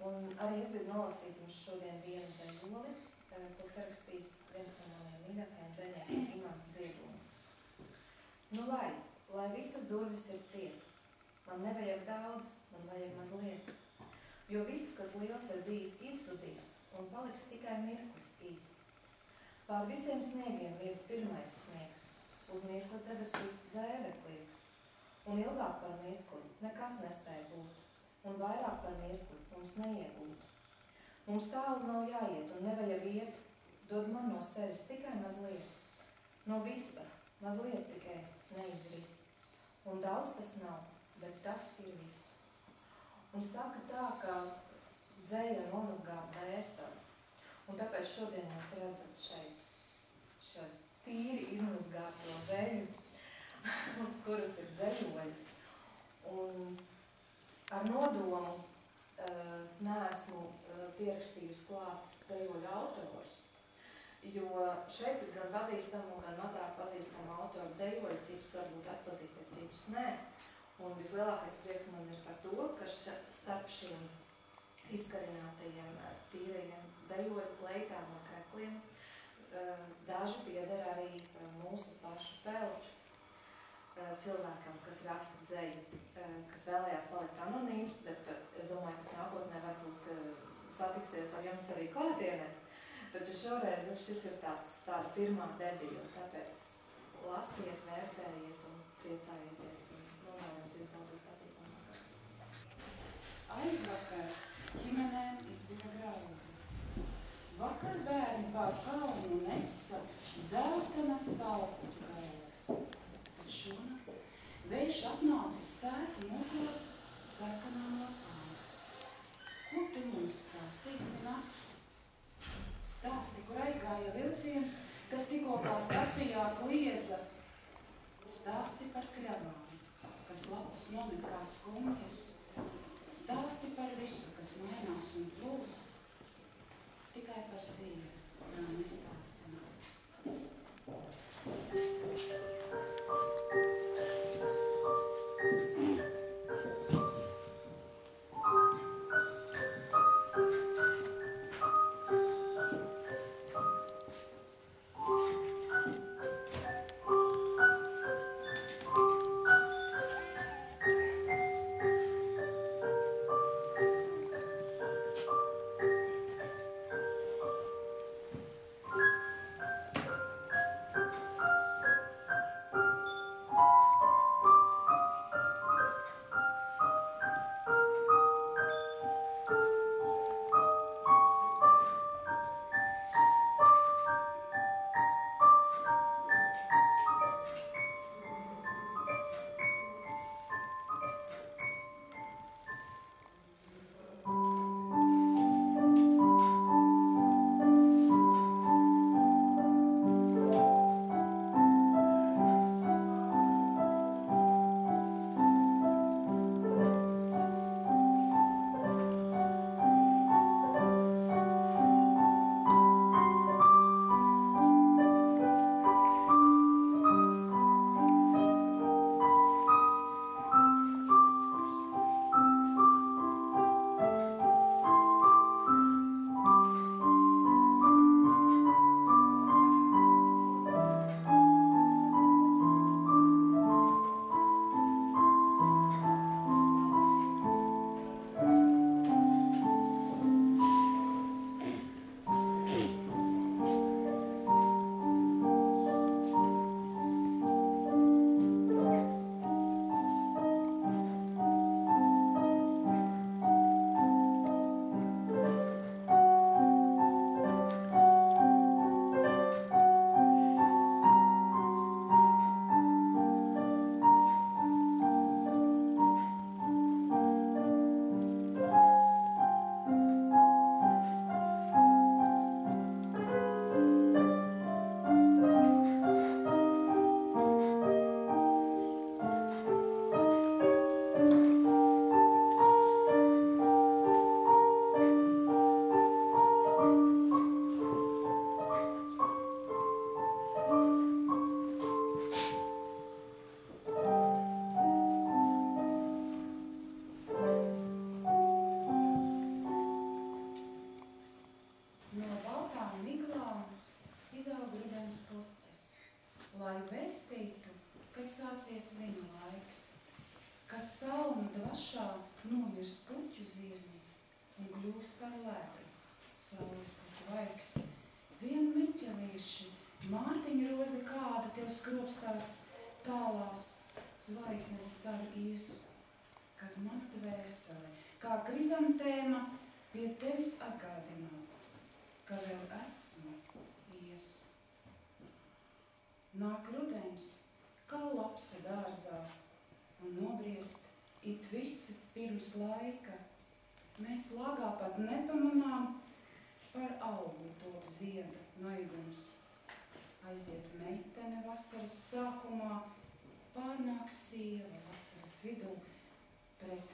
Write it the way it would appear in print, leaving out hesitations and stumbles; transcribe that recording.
Un arī es gribu nolasīt jums šodien vienu dzejoli, ko sarakstīs viens no maniem mīļākajiem dzejniekiem Imants Ziedonis. Nu lai visas durvis ir ciet, man nevajag daudz, man vajag mazliet, jo viss, kas liels ir bijis, izzudīs un paliks tikai mirklis īss. Pār visiem sniegiem viens pirmais sniegs, uz mirkli debesīs dzēveklīgs, un ilgāk par mirkli nekas nespēja būt, un vairāk par mirkli mums neiegūt. Mums tālu nav jāiet un nevajag iet, dod man no sevis tikai mazliet. No visa, mazliet tikai neizris. Un daudz tas nav, bet tas ir viss. Un saka tā, ka dzeja nomazgā dvēseli. Un tāpēc šodien jūs redzat šeit šos tīri izmazgāto veļu, uz kuras ir dzejoļi. Un ar nodomu neesmu pierakstījusi klāt dzejoļu autors, jo šeit ir gan pazīstamu, gan mazāk pazīstamu autoru dzejoļi, citus varbūt atpazīsiet, citus nē. Un vislielākais prieks man ir par to, ka starp šiem izkarinātajiem tīrajiem dzejoļu pleitām un krekliem daži pieder arī mūsu pašu pelču cilvēkam, kas raksta dzeju, kas vēlējās palikt anonīms, bet es domāju, kas nākotnē varbūt satiksies ar jums arī klātienē. Taču šoreiz šis ir tāda pirmā debija, tāpēc lasiet, vērtējiet un priecājieties un novēlējums izbaudīt patīkamākā. Aizvakar ģimenēm izbija grauzi. Vakar bērni pār kalnu nesa dzeltenas salputu gailas. Bet šonakt vējš atnācis sētu noklāt sarkanām lapām. Ko tu mums stāstīsi nakts? Stāsti, kur aizgāja vilciens, kas tikko kā stacijā kliedza. Stāsti par kļavām, kas lapus nomet kā skumjas. Stāsti par visu, kas mainās un plūst. Tikai par sīvi nav nestāstināts. kļūst par ledu, saules pat vaigs. Vien miķelīši, Mārtiņa roze kāda tev skropstās tālās zvaigznes star ies, kad man dvēsele, kā krizantēma, pie tevis atgādināt, ka vēl esmu ies. Nāk rudens, kā lapsa dārzā, un nobriest it visi pirms laika. Mēs lāgā pat nepamanām, par augu top zieda maigums. Aiziet meitene vasaras sākumā, pārnāk sieva vasaras vidū, pret